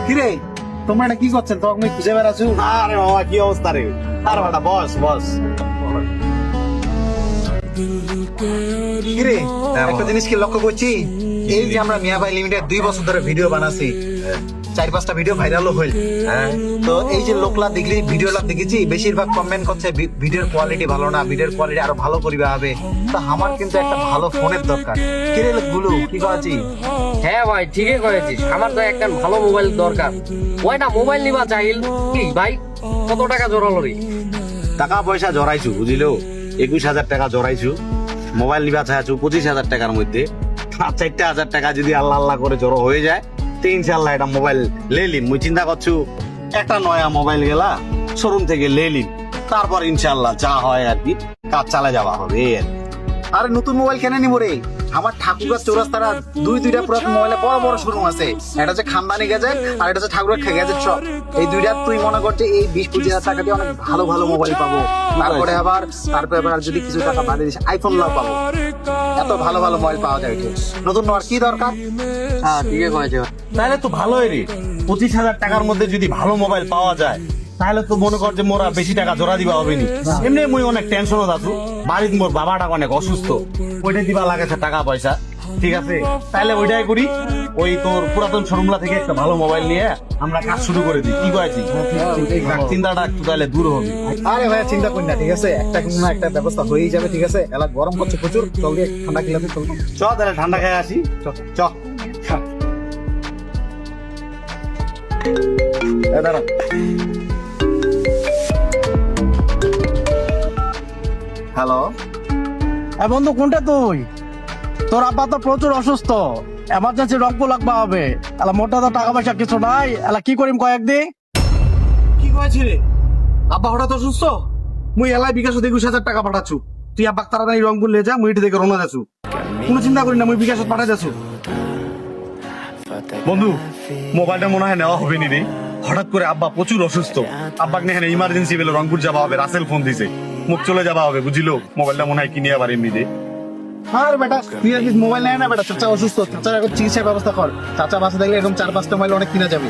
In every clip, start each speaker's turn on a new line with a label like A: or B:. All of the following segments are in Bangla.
A: কিরে তোমরা এটা কি করছেন? তোমাকে আমি খুঁজে বেড়াচ্ছি।
B: আরে বাবা কি অবস্থা রে? আর বেটা বস বস।
A: কিরে একটা জিনিস কি লক্ষ্য করছি, এই যে আমরা মিয়া ভাই লিমিটেড 2 বছর ধরে ভিডিও বানাচ্ছি, 4-5টা ভিডিও ভাইরালও হইল। তো এই যে লোকলা দেখলি ভিডিওলা দেখেছি, বেশিরভাগ কমেন্ট করছে ভিডিওর কোয়ালিটি ভালো না, ভিডিওর কোয়ালিটি আরো ভালো করিবে হবে। তো আমার কিন্তু একটা ভালো ফোনের দরকার। কিরে গুলু কি করেছি?
C: হ্যাঁ ভাই ঠিকই করেছিস, আমার তো একটা ভালো মোবাইল দরকার। ওইটা মোবাইল নিবা চাইল কি ভাই, কত টাকা জোরালো রে?
B: টাকা পয়সা জড়াইছু বুঝিলো, 21,000 টাকা জড়াইছু। মোবাইল নিবা চাইছু 25,000 টাকার মধ্যে। 4,000 টাকা যদি আল্লাহ আল্লাহ করে জড়ো হয়ে যায় তো ইনশাল্লাহ এটা মোবাইল লেলিম। মুই চিন্তা করছু একটা নয়া মোবাইল গেলা শোরুম থেকে লেলিম, তারপর ইনশাল্লাহ যা হয় আর কি কাজ চালা যাওয়া হবে এই আর কি।
A: আরে নতুন মোবাইল কেন নিব রে? আমার ঠাকুরগাঁ চৌরাস্তারা দুইটা পুরাতন মোবাইলে বড় বড় শোরুম আছে। একটা হচ্ছে খানদানি গ্যাজেট আর একটা হচ্ছে ঠাকুরগাঁ গ্যাজেট শপ। এই দুইটা তুই মনে করছে এই 20-25 হাজার টাকা দিয়ে অনেক ভালো ভালো মোবাইল পাবো। তারপরে আবার আর যদি কিছু টাকা বাড়িয়ে দিস আইফোন লাভ পাবো। এত ভালো ভালো মোবাইল পাওয়া যায়। নতুন নেওয়ার কি দরকার?
C: হ্যাঁ ঠিকই করেছে।
B: তাহলে তো ভালোই রে, 25,000 টাকার মধ্যে যদি ভালো মোবাইল পাওয়া যায় তাহলে তো মনে কর যে মোরা বেশি টাকা জোড়া দিবা হবে নি। এমনি মুই অনেক টেনশনও আছো, বাড়িতে মোর বাবাটা অনেক অসুস্থ, ওইটা দিবা লাগেছে টাকা পয়সা। ঠিক আছে তাহলে ওইটাই করি, ওই তোর পুরাতন শোরুমলা থেকে একটা ভালো মোবাইল নিয়ে আমরা কাজ শুরু করে দিই। কি কয়েছি চিন্তাটা একটু তাহলে দূর হবে।
A: আরে ভাই চিন্তা করি না, ঠিক আছে একটা কোনো একটা ব্যবস্থা হয়েই যাবে। ঠিক আছে এলা গরম করছে প্রচুর, চল দিয়ে ঠান্ডা খেলাতে চল।
B: চ তাহলে ঠান্ডা খেয়ে আসি। চ
A: দাঁড়া হ্যালো
D: বন্ধু কোনটা তুই? তোর আব্বা তো প্রচুর অসুস্থ, এমার্জেন্সি রংপুর লাগবা হবে। এলা মোটা তো টাকা পয়সা কিছু নাই, এলা কি করিম কয়েকদিন।
A: কি কয়েছি রে? আব্বা হঠাৎ অসুস্থ, মুই এলাই বিকাশ 21,000 টাকা পাঠাচ্ছু। তুই আব্বাক তাড়াতাড়ি রংপুর নিয়ে যা, মুই এটি থেকে রওনা যাচ্ছু। কোনো চিন্তা করি না, মুই বিকাশ পাঠাই যাচ্ছু।
B: বন্ধু মোবাইলটা মনে হয় নেওয়া হবে নি রে, হঠাৎ করে আব্বা প্রচুর অসুস্থ। আব্বাকে নিয়ে ইমার্জেন্সি বেলে রংপুর যাওয়া হবে, রাসেল ফোন দিছে, মুখ চলে যাওয়া হবে বুঝিলো। মোবাইলটা মনে হয় কিনে আবার এমনি দে।
A: আর বেটা তুই আর কিছু মোবাইল নেয় না বেটা, চাচা অসুস্থ, চাচার এখন চিকিৎসার ব্যবস্থা কর। চাচা বাসা দেখলে এরকম 4-5টা মোবাইল অনেক কিনা যাবে।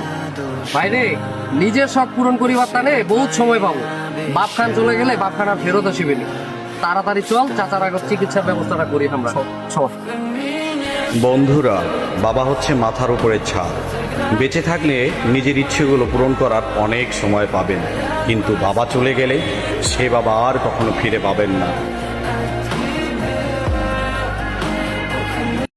C: ভাই রে, নিজের শখ পূরণ করিবার টানে বহুত সময় পাবো। বাপ খান চলে গেলে বাপ খান আর ফেরত আসিবে না। তাড়াতাড়ি চল, চাচার আগে চিকিৎসার ব্যবস্থাটা করি আমরা। চল।
E: বন্ধুরা, বাবা হচ্ছে মাথার উপরের ছাদ। বেঁচে থাকলে নিজের ইচ্ছেগুলো পূরণ করার অনেক সময় পাবেন, কিন্তু বাবা চলে গেলে সে বাবা আর কখনো ফিরে পাবেন না।